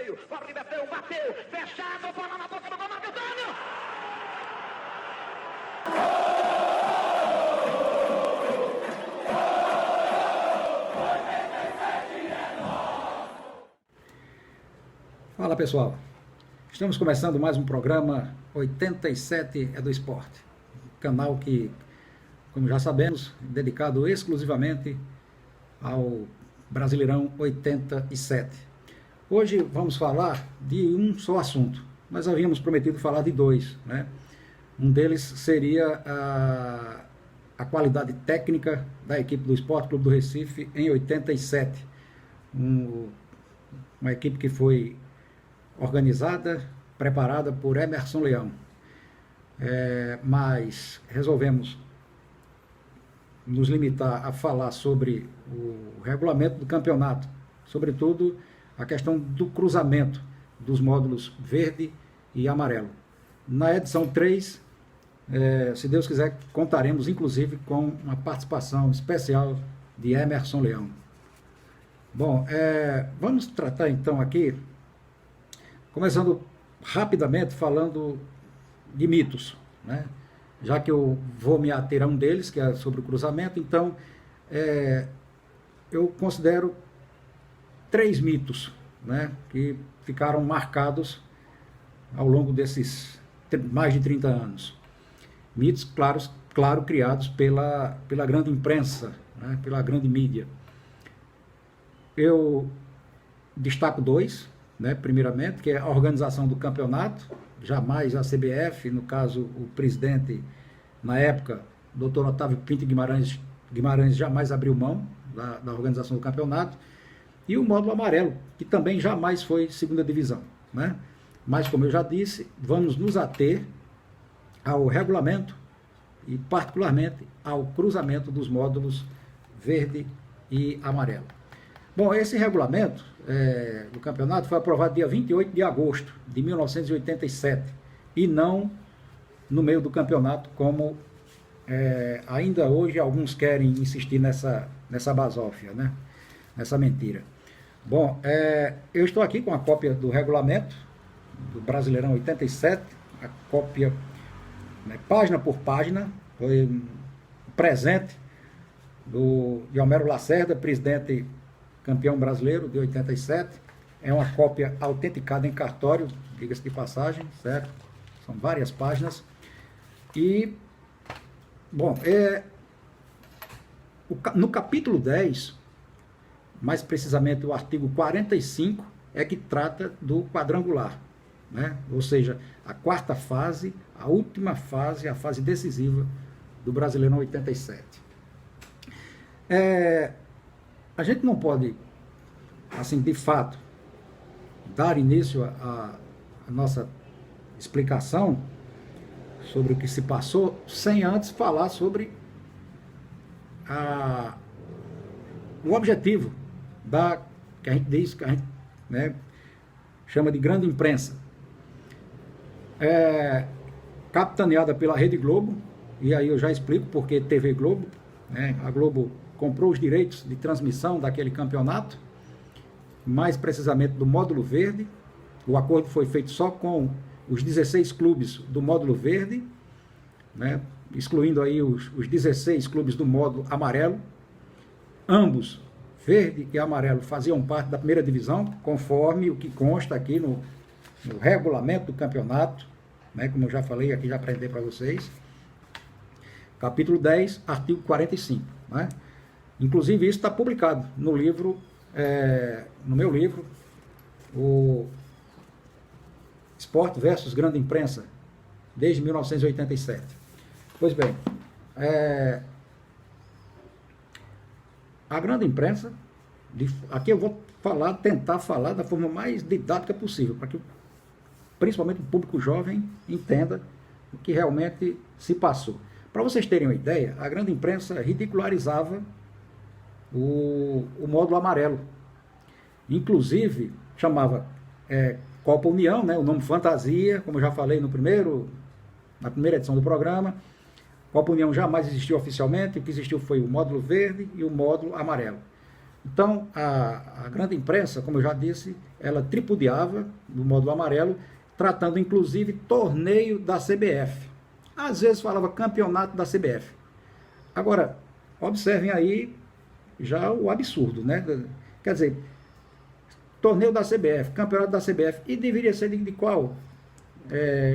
meio, Fabrício Betão bateu, fechado, bola na boca do gol, Marco Antônio! Fala pessoal, estamos começando mais um programa 87 é do Esporte, canal que, como já sabemos, é dedicado exclusivamente ao Brasileirão 87. Hoje vamos falar de um só assunto, mas havíamos prometido falar de dois, né? Um deles seria a qualidade técnica da equipe do Esporte Clube do Recife em 87, uma equipe que foi organizada, preparada por Emerson Leão. Mas resolvemos nos limitar a falar sobre o regulamento do campeonato, sobretudo a questão do cruzamento dos módulos verde e amarelo. Na edição 3, se Deus quiser, contaremos inclusive com uma participação especial de Emerson Leão. Bom, vamos tratar então aqui, começando rapidamente falando de mitos, né? Já que eu vou me ater a um deles, que é sobre o cruzamento, então eu considero 3 mitos, né, que ficaram marcados ao longo desses mais de 30 anos. Mitos, claro, criados pela grande imprensa, né, pela grande mídia. Eu destaco 2, né, primeiramente, que é a organização do campeonato. Jamais a CBF, no caso o presidente na época, Dr. Otávio Pinto Guimarães jamais abriu mão da organização do campeonato, e o módulo amarelo, que também jamais foi segunda divisão, né? Mas, como eu já disse, vamos nos ater ao regulamento e particularmente ao cruzamento dos módulos verde e amarelo. Bom, esse regulamento do campeonato foi aprovado dia 28 de agosto de 1987 e não no meio do campeonato, como ainda hoje alguns querem insistir nessa basófia, né? Nessa mentira. Bom, eu estou aqui com a cópia do regulamento do Brasileirão 87, a cópia, né, página por página, foi um presente de Homero Lacerda, presidente campeão brasileiro de 87, é uma cópia autenticada em cartório, diga-se de passagem, certo? São várias páginas. E, bom, no capítulo 10, mais precisamente o artigo 45, é que trata do quadrangular, né? Ou seja, a quarta fase, a última fase, a fase decisiva do Brasileirão 87. A gente não pode, assim, de fato, dar início à nossa explicação sobre o que se passou, sem antes falar sobre o objetivo que a gente diz, que a gente, né, chama de grande imprensa, capitaneada pela Rede Globo, e aí eu já explico porque TV Globo, né? A Globo comprou os direitos de transmissão daquele campeonato, mais precisamente do módulo verde. O acordo foi feito só com os 16 clubes do módulo verde, né, excluindo aí os 16 clubes do módulo amarelo. Ambos, verde e amarelo, faziam parte da primeira divisão, conforme o que consta aqui no regulamento do campeonato, né, como eu já falei aqui, já aprendi para vocês. Capítulo 10, artigo 45. Né? Inclusive, isso está publicado no livro, no meu livro, o Esporte versus Grande Imprensa, desde 1987. Pois bem, a grande imprensa, aqui eu vou tentar falar da forma mais didática possível, para que principalmente o público jovem entenda o que realmente se passou. Para vocês terem uma ideia, a grande imprensa ridicularizava o módulo amarelo. Inclusive, chamava Copa União, né, o nome fantasia, como eu já falei na primeira edição do programa. Copa União jamais existiu oficialmente, o que existiu foi o módulo verde e o módulo amarelo. Então, a grande imprensa, como eu já disse, ela tripudiava do módulo amarelo, tratando inclusive torneio da CBF. Às vezes falava campeonato da CBF. Agora, observem aí já o absurdo, né? Quer dizer, torneio da CBF, campeonato da CBF, e deveria ser de qual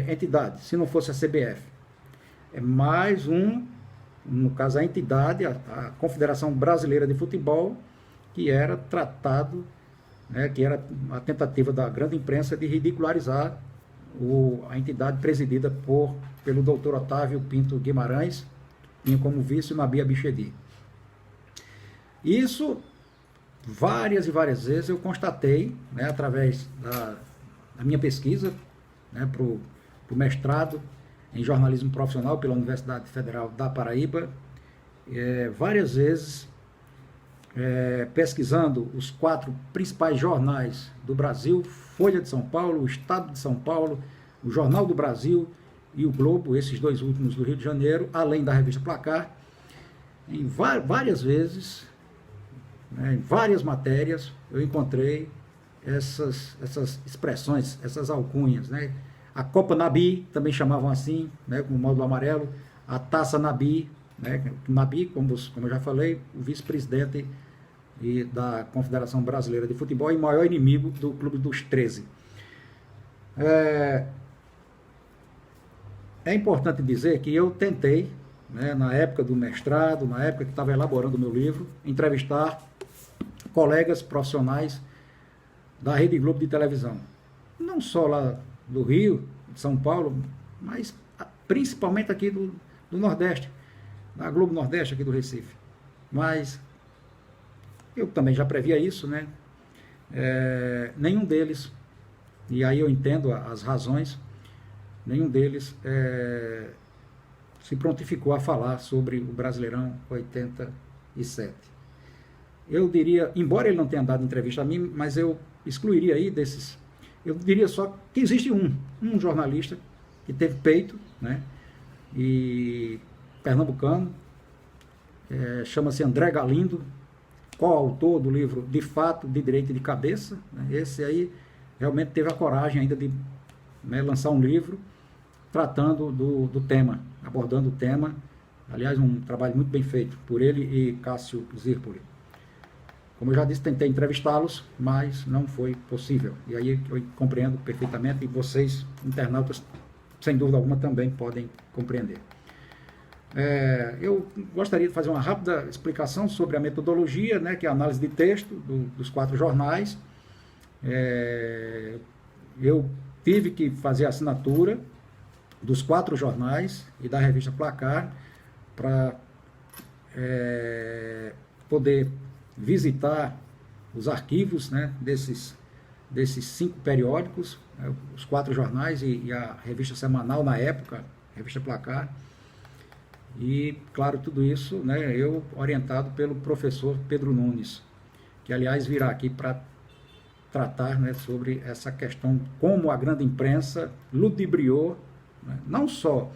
entidade, se não fosse a CBF? É mais no caso a entidade, a Confederação Brasileira de Futebol, que era tratado, né, que era a tentativa da grande imprensa de ridicularizar a entidade presidida pelo Dr. Otávio Pinto Guimarães, tinha como vice o Nabi Abichedi. Isso, várias e várias vezes eu constatei, né, através da minha pesquisa, né, para o mestrado em jornalismo profissional pela Universidade Federal da Paraíba, várias vezes pesquisando os 4 principais jornais do Brasil, Folha de São Paulo, o Estado de São Paulo, o Jornal do Brasil e o Globo, esses 2 últimos do Rio de Janeiro, além da revista Placar, em várias vezes, né, em várias matérias, eu encontrei essas expressões, essas alcunhas, né? A Copa Nabi, também chamavam assim, né, com o módulo amarelo, a Taça Nabi, né, Nabi, como eu já falei, o vice-presidente da Confederação Brasileira de Futebol e maior inimigo do Clube dos 13. É importante dizer que eu tentei, né, na época do mestrado, na época que estava elaborando o meu livro, entrevistar colegas profissionais da Rede Globo de televisão. Não só lá do Rio, de São Paulo, mas principalmente aqui do Nordeste, da Globo Nordeste aqui do Recife. Mas eu também já previa isso, né? Nenhum deles, e aí eu entendo as razões, nenhum deles se prontificou a falar sobre o Brasileirão 87. Eu diria, embora ele não tenha dado entrevista a mim, mas eu excluiria aí desses, eu diria só que existe um jornalista que teve peito, né? E pernambucano, chama-se André Galindo, coautor do livro De Fato, de Direito e de Cabeça, né? Esse aí realmente teve a coragem ainda de, né, lançar um livro tratando do tema, abordando o tema. Aliás, um trabalho muito bem feito por ele e Cássio Zirpoli. Como eu já disse, tentei entrevistá-los, mas não foi possível. E aí eu compreendo perfeitamente, e vocês, internautas, sem dúvida alguma, também podem compreender. Eu gostaria de fazer uma rápida explicação sobre a metodologia, né, que é a análise de texto dos 4 jornais. Eu tive que fazer a assinatura dos 4 jornais e da revista Placar para poder visitar os arquivos, né, desses 5 periódicos, né, os 4 jornais e a revista semanal na época, a revista Placar. E, claro, tudo isso, né, eu orientado pelo professor Pedro Nunes, que, aliás, virá aqui para tratar, né, sobre essa questão, como a grande imprensa ludibriou, né, não só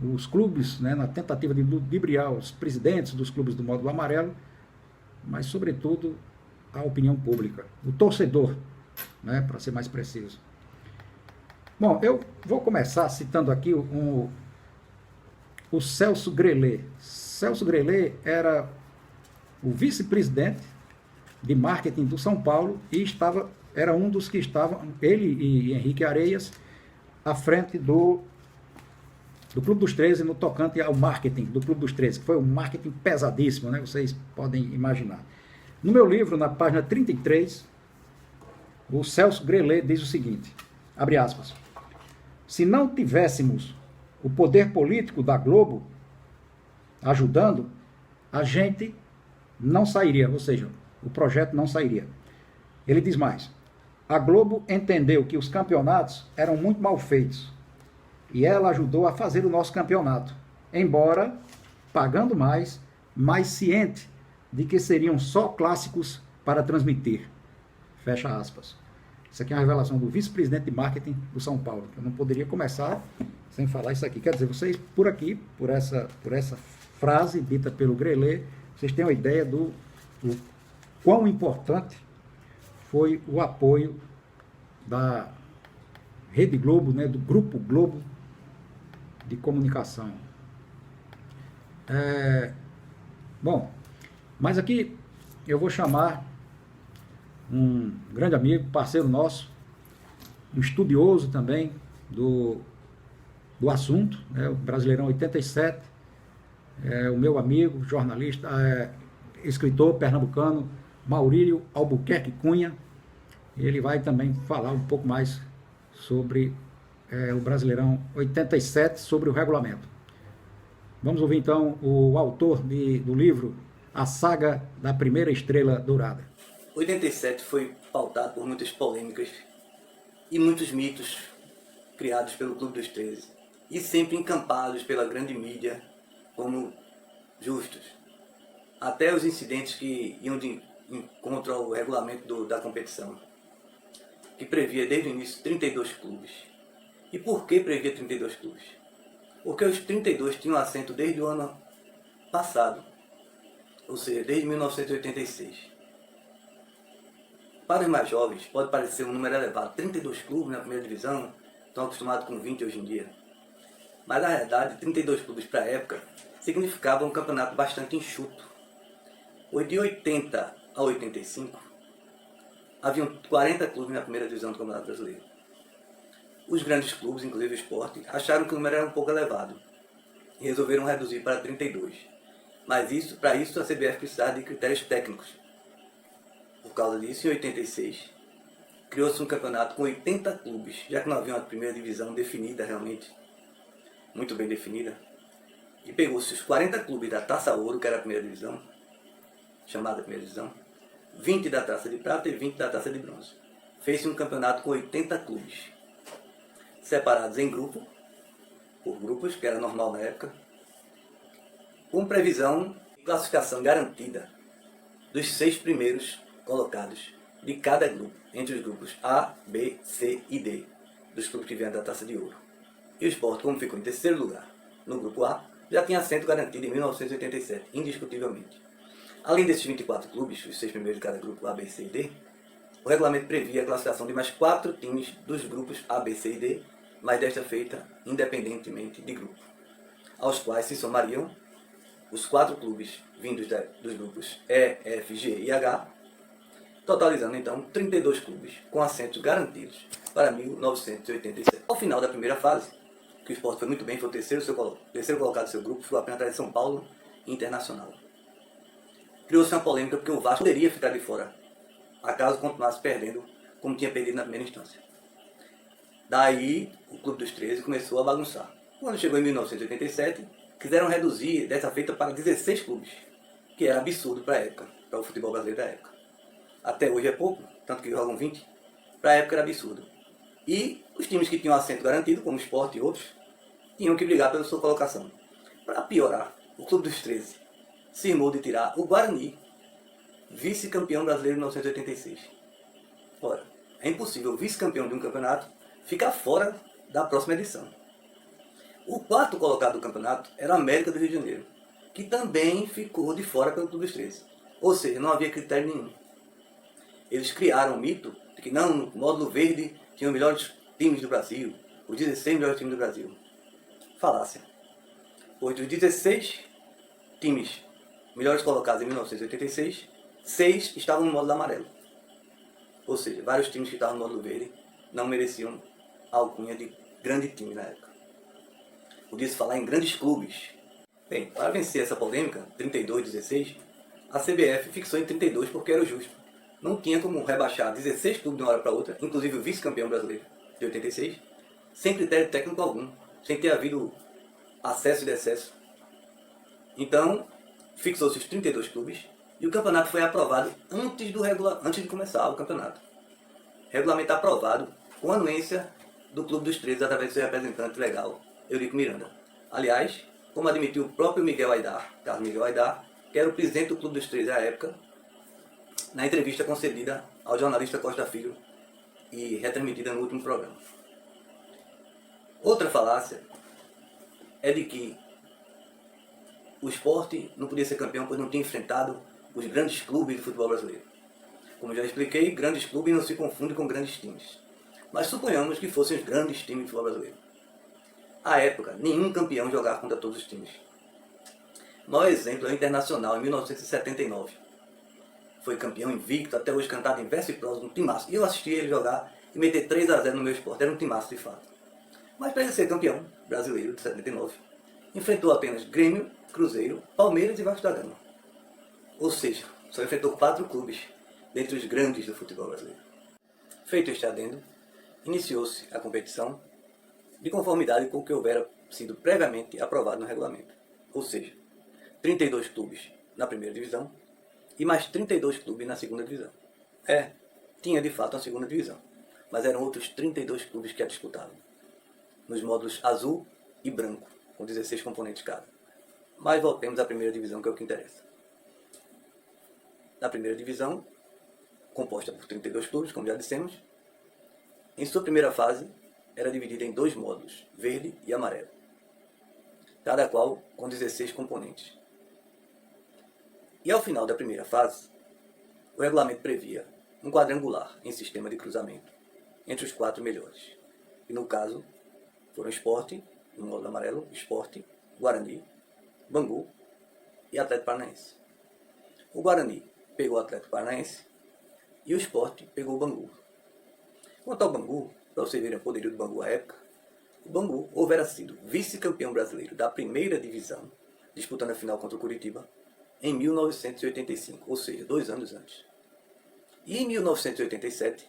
os clubes, né, na tentativa de ludibriar os presidentes dos clubes do módulo amarelo, mas, sobretudo, a opinião pública, o torcedor, né, para ser mais preciso. Bom, eu vou começar citando aqui o Celso Grellet. Celso Grellet era o vice-presidente de marketing do São Paulo e era um dos que estavam, ele e Henrique Areias, à frente do Clube dos 13 no tocante ao marketing do Clube dos 13, que foi um marketing pesadíssimo, né? Vocês podem imaginar. No meu livro, na página 33, o Celso Grellet diz o seguinte, abre aspas, se não tivéssemos o poder político da Globo ajudando, a gente não sairia, ou seja, o projeto não sairia. Ele diz mais, a Globo entendeu que os campeonatos eram muito mal feitos e ela ajudou a fazer o nosso campeonato, embora pagando mais ciente de que seriam só clássicos para transmitir. Fecha aspas. Isso aqui é uma revelação do vice-presidente de marketing do São Paulo. Eu não poderia começar sem falar isso aqui. Quer dizer, vocês, por aqui, por essa frase dita pelo Grellet, vocês têm uma ideia do quão importante foi o apoio da Rede Globo, né, do Grupo Globo de Comunicação. Bom, mas aqui eu vou chamar um grande amigo, parceiro nosso, um estudioso também do assunto, né, o Brasileirão 87, o meu amigo, jornalista, escritor pernambucano, Maurílio Albuquerque Cunha. Ele vai também falar um pouco mais sobre o Brasileirão 87, sobre o regulamento. Vamos ouvir então o autor do livro A Saga da Primeira Estrela Dourada. 87 foi pautado por muitas polêmicas e muitos mitos criados pelo Clube dos 13 e sempre encampados pela grande mídia como justos. Até os incidentes que iam de encontro ao regulamento da competição, que previa desde o início 32 clubes. E por que previa 32 clubes? Porque os 32 tinham assento desde o ano passado, ou seja, desde 1986. Para os mais jovens, pode parecer um número elevado. 32 clubes na primeira divisão, estão acostumados com 20 hoje em dia. Mas na realidade, 32 clubes para a época significava um campeonato bastante enxuto. De 80 a 85, haviam 40 clubes na primeira divisão do Campeonato Brasileiro. Os grandes clubes, inclusive o Sport, acharam que o número era um pouco elevado e resolveram reduzir para 32. Mas para isso a CBF precisava de critérios técnicos. Por causa disso, em 86, criou-se um campeonato com 80 clubes, já que não havia uma primeira divisão definida realmente, muito bem definida. E pegou-se os 40 clubes da Taça Ouro, que era a primeira divisão, chamada primeira divisão, 20 da Taça de Prata e 20 da Taça de Bronze. Fez-se um campeonato com 80 clubes, separados em grupo, por grupos, que era normal na época, com previsão de classificação garantida dos 6 primeiros colocados de cada grupo, entre os grupos A, B, C e D, dos clubes que vieram da Taça de Ouro. E o Sport, como ficou em terceiro lugar no grupo A, já tinha assento garantido em 1987, indiscutivelmente. Além desses 24 clubes, os 6 primeiros de cada grupo A, B, C e D, o regulamento previa a classificação de mais 4 times dos grupos A, B, C e D, mas desta feita independentemente de grupo, aos quais se somariam os 4 clubes vindos dos grupos E, F, G e H, totalizando então 32 clubes com assentos garantidos para 1987. Ao final da primeira fase, que o Sport foi muito bem, foi o terceiro colocado do seu grupo, ficou apenas atrás de São Paulo e Internacional. Criou-se uma polêmica porque o Vasco poderia ficar de fora, acaso continuasse perdendo como tinha perdido na primeira instância. Daí, o Clube dos 13 começou a bagunçar. Quando chegou em 1987, quiseram reduzir dessa feita para 16 clubes, que era absurdo para a época, para o futebol brasileiro da época. Até hoje é pouco, tanto que jogam 20, para a época era absurdo. E os times que tinham assento garantido, como o Sport e outros, tinham que brigar pela sua colocação. Para piorar, o Clube dos 13 cismou de tirar o Guarani, vice-campeão brasileiro em 1986. Ora, é impossível o vice-campeão de um campeonato ficar fora da próxima edição. O quarto colocado do campeonato era a América do Rio de Janeiro, que também ficou de fora pelo Clube dos 13. Ou seja, não havia critério nenhum. Eles criaram um mito de que não, no módulo verde tinham os melhores times do Brasil, os 16 melhores times do Brasil. Falácia. Pois dos 16 times melhores colocados em 1986, 6 estavam no módulo amarelo. Ou seja, vários times que estavam no módulo verde não mereciam a alcunha de grande time na época. Podia-se falar em grandes clubes. Bem, para vencer essa polêmica, 32-16, a CBF fixou em 32 porque era o justo. Não tinha como rebaixar 16 clubes de uma hora para outra, inclusive o vice-campeão brasileiro de 86, sem critério técnico algum, sem ter havido acesso e decesso. Então, fixou-se os 32 clubes e o campeonato foi aprovado antes de começar o campeonato. Regulamento aprovado com anuência do Clube dos 13 através do seu representante legal, Eurico Miranda. Aliás, como admitiu o próprio Carlos Miguel Aidar, que era o presidente do Clube dos 13 à época, na entrevista concedida ao jornalista Costa Filho e retransmitida no último programa. Outra falácia é de que o Sport não podia ser campeão pois não tinha enfrentado os grandes clubes do futebol brasileiro. Como já expliquei, grandes clubes não se confundem com grandes times. Mas suponhamos que fossem os grandes times do futebol brasileiro. À época, nenhum campeão jogava contra todos os times. O maior exemplo é o Internacional, em 1979. Foi campeão invicto, até hoje cantado em verso e prosa, um timaço. E eu assisti ele jogar e meter 3-0 no meu esporte. Era um timaço de fato. Mas para ele ser campeão brasileiro de 79, enfrentou apenas Grêmio, Cruzeiro, Palmeiras e Vasco da Gama. Ou seja, só enfrentou 4 clubes dentre os grandes do futebol brasileiro. Feito este adendo, iniciou-se a competição de conformidade com o que houvera sido previamente aprovado no regulamento. Ou seja, 32 clubes na primeira divisão e mais 32 clubes na segunda divisão. Tinha de fato uma segunda divisão, mas eram outros 32 clubes que a disputavam, nos módulos azul e branco, com 16 componentes cada. Mas voltemos à primeira divisão, que é o que interessa. Na primeira divisão, composta por 32 clubes, como já dissemos, em sua primeira fase era dividida em 2 módulos, verde e amarelo, cada qual com 16 componentes. E ao final da primeira fase, o regulamento previa um quadrangular em sistema de cruzamento entre os 4 melhores. E no caso, foram Sport, no módulo amarelo, Sport, Guarani, Bangu e Atlético Paranaense. O Guarani pegou o Atlético Paranaense e o Sport pegou o Bangu. Quanto ao Bangu, para vocês verem o poderio do Bangu à época, o Bangu houvera sido vice-campeão brasileiro da primeira divisão, disputando a final contra o Curitiba, em 1985, ou seja, 2 anos antes. E em 1987,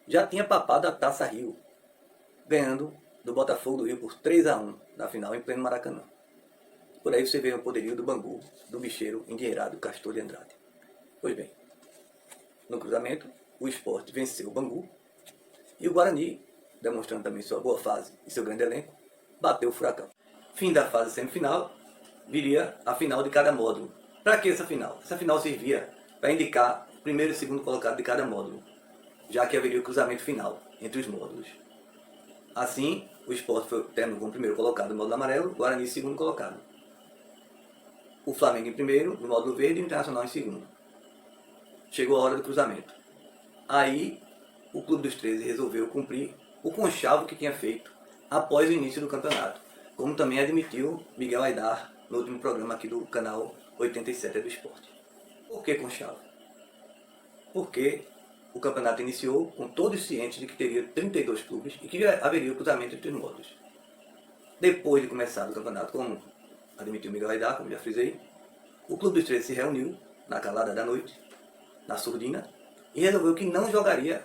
já tinha papado a Taça Rio, ganhando do Botafogo do Rio por 3-1 na final em pleno Maracanã. Por aí você vê o poderio do Bangu, do bicheiro endinheirado Castor de Andrade. Pois bem, no cruzamento, o Sport venceu o Bangu e o Guarani, demonstrando também sua boa fase e seu grande elenco, bateu o Furacão. Fim da fase semifinal, viria a final de cada módulo. Para que essa final? Essa final servia para indicar o primeiro e segundo colocado de cada módulo, já que haveria o cruzamento final entre os módulos. Assim, o Sport terminou como primeiro colocado no módulo amarelo, o Guarani segundo colocado. O Flamengo em primeiro, no módulo verde, e o Internacional em segundo. Chegou a hora do cruzamento. Aí, o Clube dos 13 resolveu cumprir o conchavo que tinha feito após o início do campeonato, como também admitiu Miguel Aidar no último programa aqui do canal 87 do Esporte. Por que conchavo? Porque o campeonato iniciou com todos cientes de que teria 32 clubes e que haveria o cruzamento entre os módulos. Depois de começar o campeonato, como admitiu Miguel Aidar, como já frisei, o Clube dos 13 se reuniu na calada da noite, na surdina, e resolveu que não jogaria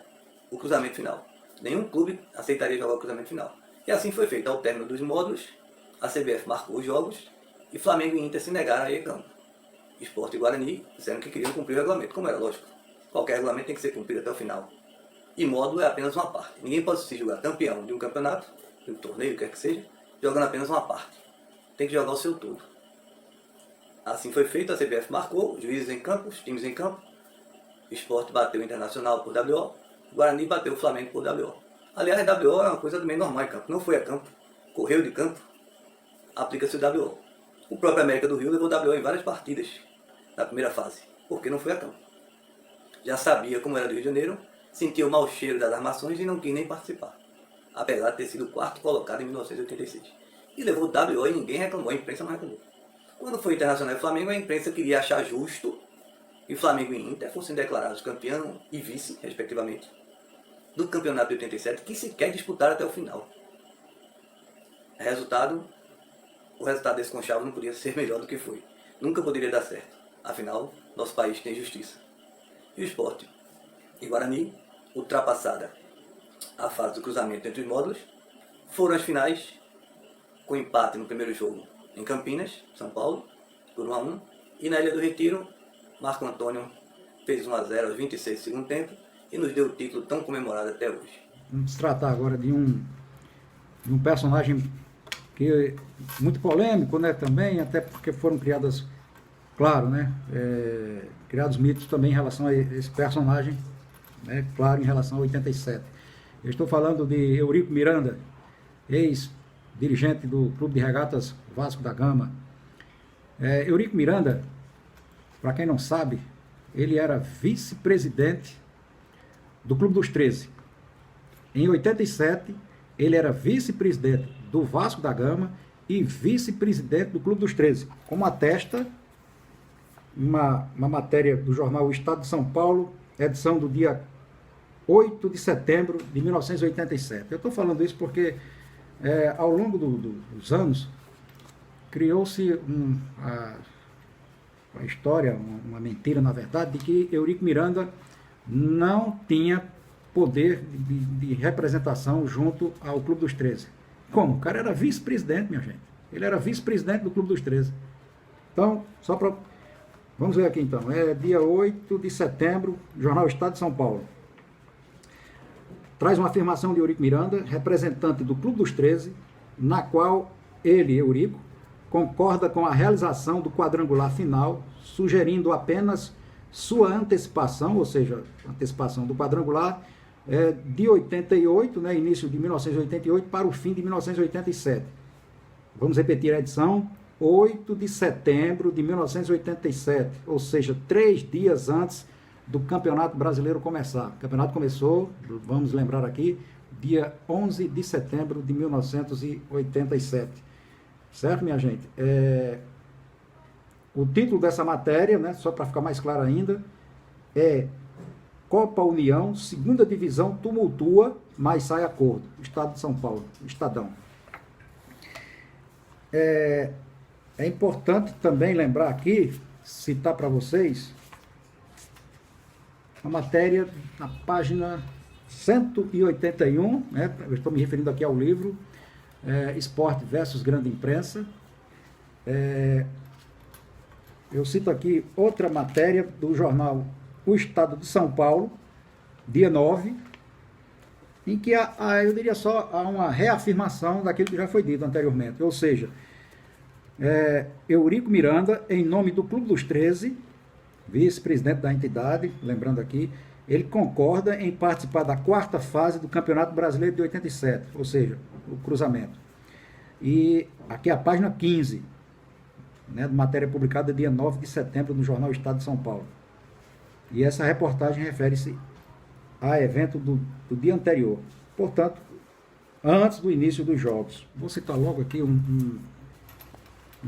o cruzamento final. Nenhum clube aceitaria jogar o cruzamento final. E assim foi feito. Ao término dos módulos, a CBF marcou os jogos e Flamengo e Inter se negaram a ir a campo. Sport e Guarani disseram que queriam cumprir o regulamento, como era lógico. Qualquer regulamento tem que ser cumprido até o final. E módulo é apenas uma parte. Ninguém pode se julgar campeão de um campeonato, de um torneio, quer que seja, jogando apenas uma parte. Tem que jogar o seu todo. Assim foi feito, a CBF marcou, os juízes em campo, os times em campo. O Sport bateu o Internacional por WO, o Guarani bateu o Flamengo por WO. Aliás, WO é uma coisa também normal em campo. Não foi a campo, correu de campo, aplica-se o WO. O próprio América do Rio levou WO em várias partidas na primeira fase, porque não foi a campo. Já sabia como era do Rio de Janeiro, sentiu o mau cheiro das armações e não quis nem participar, apesar de ter sido o 4º colocado em 1986. E levou WO e ninguém reclamou, a imprensa não reclamou. Quando foi Internacional e Flamengo, a imprensa queria achar justo que Flamengo e Inter fossem declarados campeão e vice, respectivamente, do campeonato de 87, que sequer disputaram até o final. O resultado desse conchavo não podia ser melhor do que foi. Nunca poderia dar certo. Afinal, nosso país tem justiça. E o Sport e Guarani, ultrapassada a fase do cruzamento entre os módulos, foram às finais com empate no primeiro jogo em Campinas, São Paulo, por 1-1, e na Ilha do Retiro, Marco Antônio fez 1-0 aos 26 do segundo tempo e nos deu o título tão comemorado até hoje. Vamos tratar agora de um personagem que é muito polêmico, né, também, até porque foram criadas, claro, né, criados mitos também em relação a esse personagem, né, claro, em relação a 87. Eu estou falando de Eurico Miranda, ex-dirigente do Clube de Regatas Vasco da Gama. Eurico Miranda, para quem não sabe, ele era vice-presidente do Clube dos 13. Em 87, ele era vice-presidente do Vasco da Gama e vice-presidente do Clube dos 13, como atesta uma matéria do jornal O Estado de São Paulo, edição do dia 8 de setembro de 1987. Eu estou falando isso porque, ao longo dos anos, criou-se a história, uma mentira, na verdade, de que Eurico Miranda não tinha poder de representação junto ao Clube dos 13. Como? O cara era vice-presidente, minha gente. Ele era vice-presidente do Clube dos 13. Então, só para... Vamos ver aqui então. É dia 8 de setembro, Jornal Estado de São Paulo. Traz uma afirmação de Eurico Miranda, representante do Clube dos 13, na qual ele, Eurico, concorda com a realização do quadrangular final, sugerindo apenas sua antecipação, ou seja, antecipação do quadrangular, de 88, né, início de 1988, para o fim de 1987. Vamos repetir a edição, 8 de setembro de 1987, ou seja, 3 dias antes do Campeonato Brasileiro começar. O campeonato começou, vamos lembrar aqui, dia 11 de setembro de 1987. Certo, minha gente? O título dessa matéria, né, só para ficar mais claro ainda, é Copa União, segunda divisão tumultua, mas sai acordo. Estado de São Paulo, Estadão. É importante também lembrar aqui, citar para vocês, a matéria na página 181, né, eu estou me referindo aqui ao livro, Esporte versus Grande Imprensa. Eu cito aqui outra matéria do jornal O Estado de São Paulo, dia 9, em que eu diria só, há uma reafirmação daquilo que já foi dito anteriormente, ou seja, Eurico Miranda, em nome do Clube dos 13, vice-presidente da entidade, lembrando aqui, ele concorda em participar da quarta fase do Campeonato Brasileiro de 87, ou seja, o cruzamento. E aqui a página 15, né, de matéria publicada dia 9 de setembro no jornal Estado de São Paulo. E essa reportagem refere-se a evento do dia anterior, portanto, antes do início dos jogos. Vou citar logo aqui um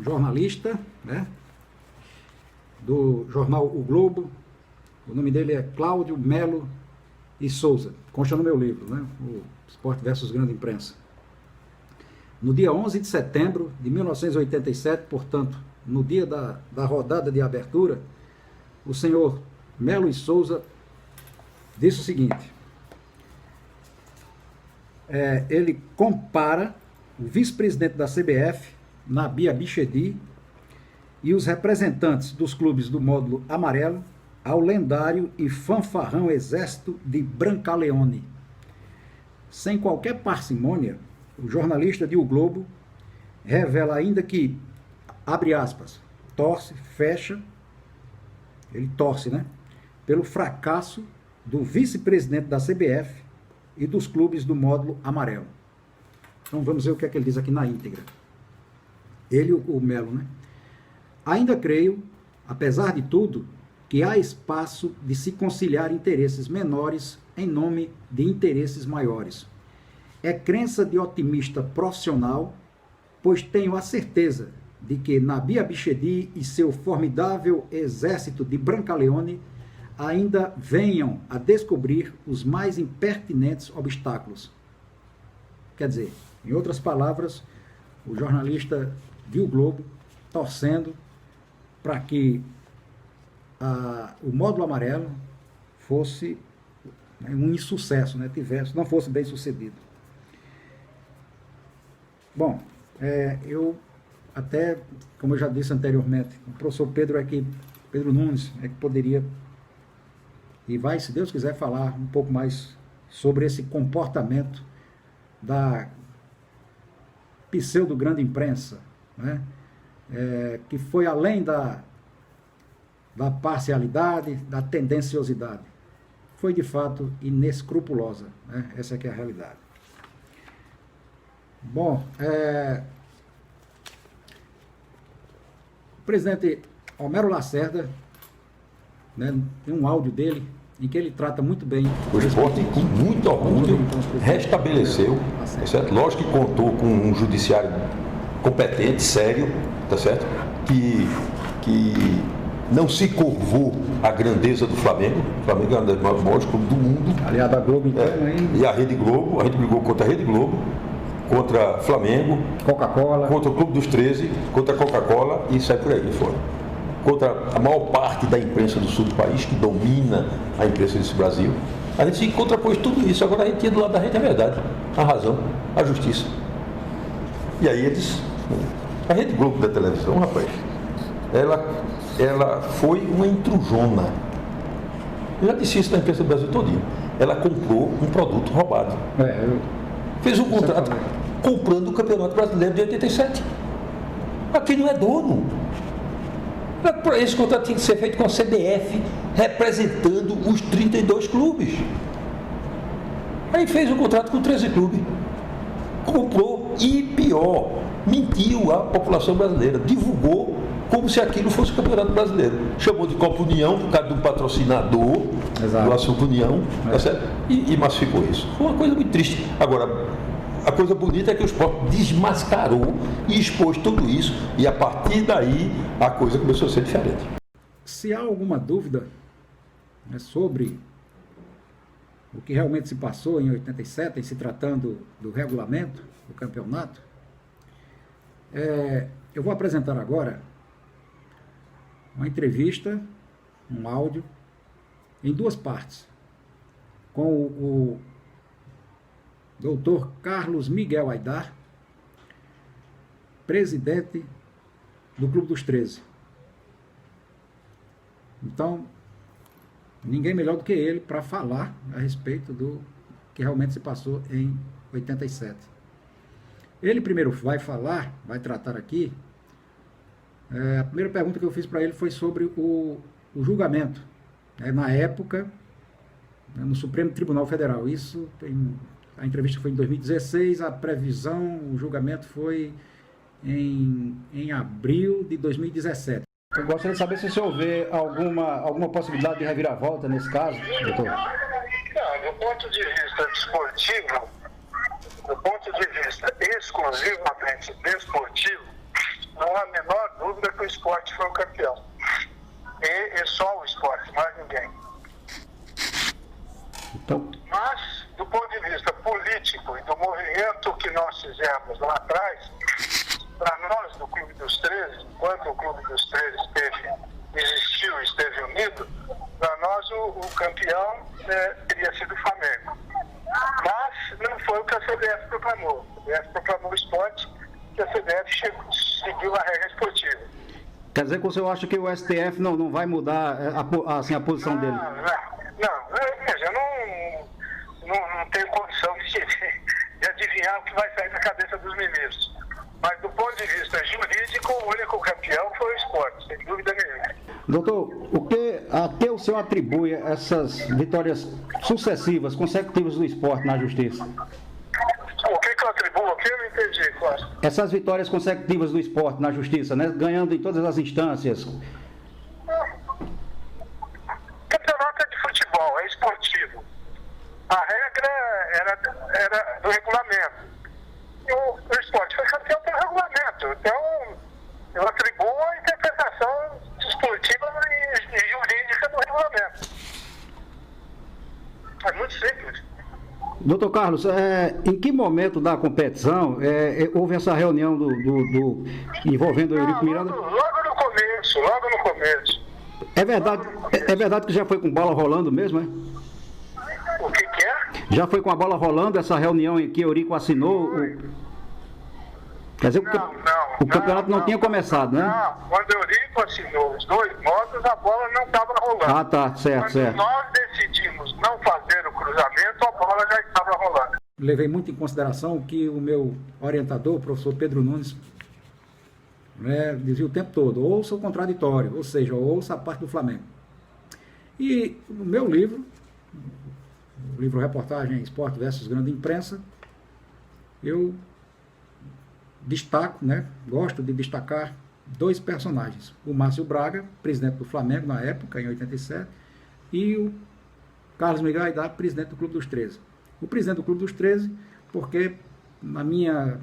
jornalista, né, do jornal O Globo, o nome dele é Cláudio Melo e Souza, consta no meu livro, né, o Esporte versus Grande Imprensa. No dia 11 de setembro de 1987, portanto, no dia da rodada de abertura, o senhor Melo e Souza disse o seguinte, ele compara o vice-presidente da CBF, Nabi Abichedi, e os representantes dos clubes do módulo amarelo ao lendário e fanfarrão exército de Brancaleone. Sem qualquer parcimônia, o jornalista de O Globo revela ainda que, abre aspas, ele torce, né, pelo fracasso do vice-presidente da CBF e dos clubes do módulo amarelo. Então vamos ver o que é que ele diz aqui na íntegra. Ele, o Melo, né? Ainda creio, apesar de tudo, que há espaço de se conciliar interesses menores em nome de interesses maiores. É crença de otimista profissional, pois tenho a certeza de que Nabi Abichedi e seu formidável exército de Brancaleone ainda venham a descobrir os mais impertinentes obstáculos. Quer dizer, em outras palavras, o jornalista de O Globo torcendo para que o módulo amarelo fosse, né, um insucesso, né, não fosse bem sucedido. Bom, eu até, como eu já disse anteriormente, o professor Pedro Nunes, que poderia e vai, se Deus quiser, falar um pouco mais sobre esse comportamento da pseudo-grande imprensa, né, que foi além da parcialidade, da tendenciosidade. Foi, de fato, inescrupulosa, né? Essa aqui é a realidade. Bom, o presidente Homero Lacerda, né? Tem um áudio dele em que ele trata muito bem. O esporte, com muito orgulho, restabeleceu, tá certo? Lógico que contou com um judiciário competente, sério, tá certo? Que não se curvou à grandeza do Flamengo. O Flamengo é um dos maiores clubes do mundo. Aliado à Globo, então, E a Rede Globo, a gente brigou contra a Rede Globo, contra Flamengo, Coca-Cola, contra o Clube dos 13, contra a Coca-Cola e sai por aí fora. Contra a maior parte da imprensa do sul do país, que domina a imprensa desse Brasil. A gente se contrapôs tudo isso. Agora a gente tinha do lado da gente a verdade, a razão, a justiça. E aí eles... A Rede Globo da televisão, rapaz, ela foi uma intrujona. Eu já disse isso na imprensa do Brasil todinho. Ela comprou um produto roubado. Fez um contrato comprando o Campeonato Brasileiro de 87. Aqui não é dono. Esse contrato tinha que ser feito com a CBF, representando os 32 clubes. Aí fez um contrato com 13 clubes. Comprou e, pior, mentiu à população brasileira. Divulgou como se aquilo fosse o Campeonato Brasileiro. Chamou de Copa União, por causa do patrocinador, do assunto União, tá certo? E massificou isso. Foi uma coisa muito triste. Agora, a coisa bonita é que o esporte desmascarou e expôs tudo isso, e a partir daí a coisa começou a ser diferente. Se há alguma dúvida, né, sobre o que realmente se passou em 87, em se tratando do regulamento do campeonato, eu vou apresentar agora uma entrevista, um áudio, em duas partes, com o doutor Carlos Miguel Aidar, presidente do Clube dos 13. Então, ninguém melhor do que ele para falar a respeito do que realmente se passou em 87. Ele primeiro vai tratar aqui. A primeira pergunta que eu fiz para ele foi sobre o julgamento, na época, no Supremo Tribunal Federal. A entrevista foi em 2016, a previsão, o julgamento foi em abril de 2017. Eu gostaria de saber se o senhor vê alguma possibilidade de reviravolta nesse caso, doutor. Não, do ponto de vista desportivo, do ponto de vista exclusivamente desportivo, não há a menor dúvida que o esporte foi o campeão. E só o esporte, mais ninguém. Então... Mas, do ponto de vista político e do movimento que nós fizemos lá atrás, para nós do Clube dos 13, enquanto o Clube dos 13 existiu e esteve unido, para nós o campeão teria sido o Flamengo. Mas não foi o que a CBF proclamou. A CBF proclamou o esporte e a CBF seguiu a regra esportiva. Quer dizer que o senhor acha que o STF não vai mudar a posição dele? Eu não tenho condição de adivinhar o que vai sair da cabeça dos ministros. Mas do ponto de vista jurídico, o único campeão foi o esporte, sem dúvida nenhuma. Doutor, a que o senhor atribui essas vitórias sucessivas, consecutivas do esporte na justiça? O que eu atribuo? O que eu não entendi, Costa? Essas vitórias consecutivas do esporte na justiça, né? Ganhando em todas as instâncias. Campeonato é de futebol, é esportivo. A regra era do regulamento. E o esporte foi campeão pelo regulamento. Então, eu atribuo a interpretação desportiva e jurídica do regulamento. É muito simples. Doutor Carlos, em que momento da competição houve essa reunião envolvendo o Eurico Miranda? Logo no começo. É verdade que já foi com bola rolando mesmo, é? O que é? Já foi com a bola rolando essa reunião em que Eurico assinou? Quer dizer, o campeonato não tinha começado, né? Não, quando Eurico assinou os dois modos, a bola não estava rolando. Ah, tá, certo. Quando nós decidimos não fazer o cruzamento, a bola já estava rolando. Levei muito em consideração o que o meu orientador, o professor Pedro Nunes, dizia o tempo todo: ouça o contraditório, ou seja, ouça a parte do Flamengo. E no meu livro, o livro Reportagem Esporte versus Grande Imprensa, eu destaco, gosto de destacar dois personagens, o Márcio Braga, presidente do Flamengo na época, em 87, e o Carlos Miguel Aidar, presidente do Clube dos 13. O presidente do Clube dos 13, porque, na minha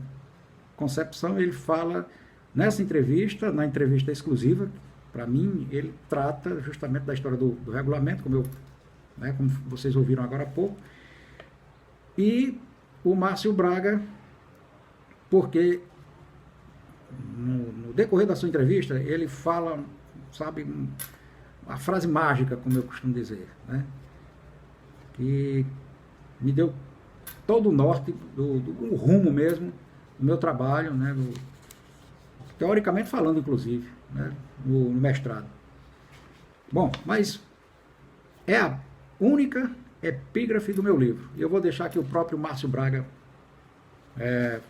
concepção, ele fala nessa entrevista, na entrevista exclusiva, para mim, ele trata justamente da história do regulamento, como vocês ouviram agora há pouco, e o Márcio Braga, porque no decorrer da sua entrevista, ele fala, sabe, a frase mágica, como eu costumo dizer, né? Que me deu todo o norte, do rumo mesmo do meu trabalho, né? Teoricamente falando, inclusive, né? no mestrado. Bom, mas é a única epígrafe do meu livro. E eu vou deixar que o próprio Márcio Braga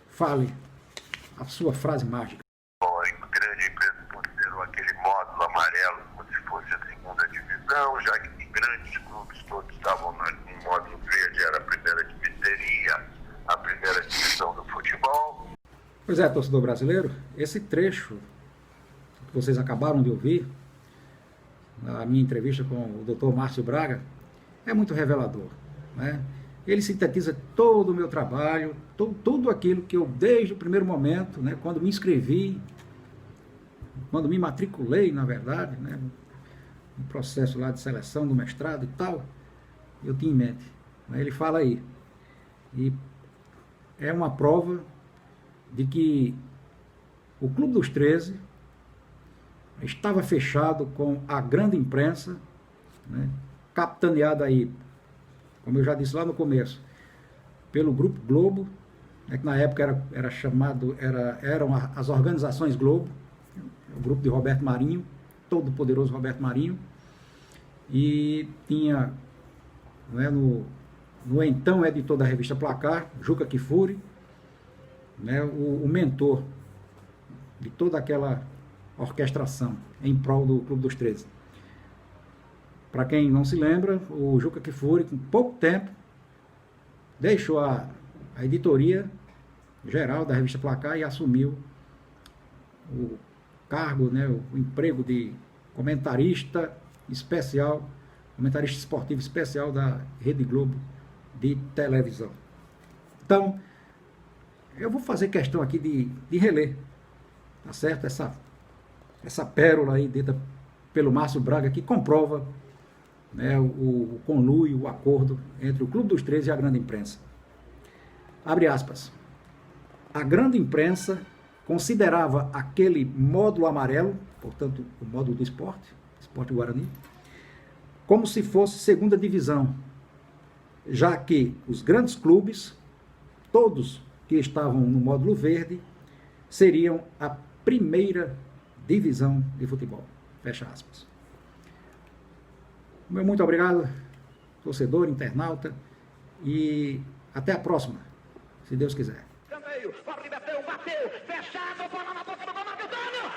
fale a sua frase mágica. A grande empresa considerou aquele módulo amarelo como se fosse a segunda divisão, já que grandes clubes todos estavam no módulo verde, era a primeira divisão do futebol. Pois é, torcedor brasileiro, esse trecho que vocês acabaram de ouvir, na minha entrevista com o Dr. Márcio Braga, é muito revelador, né? Ele sintetiza todo o meu trabalho, tudo aquilo que eu, desde o primeiro momento, né, quando me inscrevi, quando me matriculei, na verdade, né, no processo lá de seleção do mestrado e tal, eu tinha em mente. Ele fala aí. E é uma prova de que o Clube dos 13 estava fechado com a grande imprensa, né, capitaneada aí, como eu já disse lá no começo, pelo Grupo Globo, né, que na época era chamado, eram as organizações Globo, o grupo de Roberto Marinho, todo poderoso Roberto Marinho, e tinha, né, no então editor da revista Placar, Juca Kfouri, né, o mentor de toda aquela orquestração em prol do Clube dos 13. Para quem não se lembra, o Juca Kfouri, com pouco tempo, deixou a editoria geral da revista Placar e assumiu o cargo, né, o emprego de comentarista especial, comentarista esportivo especial da Rede Globo de televisão. Então, eu vou fazer questão aqui de reler, tá certo? Essa pérola aí dita pelo Márcio Braga, que comprova, né, o conluio, o acordo entre o Clube dos 13 e a grande imprensa. Abre aspas. A grande imprensa considerava aquele módulo amarelo, portanto, o módulo do Esporte Guarani, como se fosse segunda divisão, já que os grandes clubes, todos que estavam no módulo verde, seriam a primeira divisão de futebol. Fecha aspas. Meu muito obrigado, torcedor, internauta, e até a próxima, se Deus quiser. Escanteio, Fábio Betão bateu, fechado, bola na boca do gol, Marcos Antônio!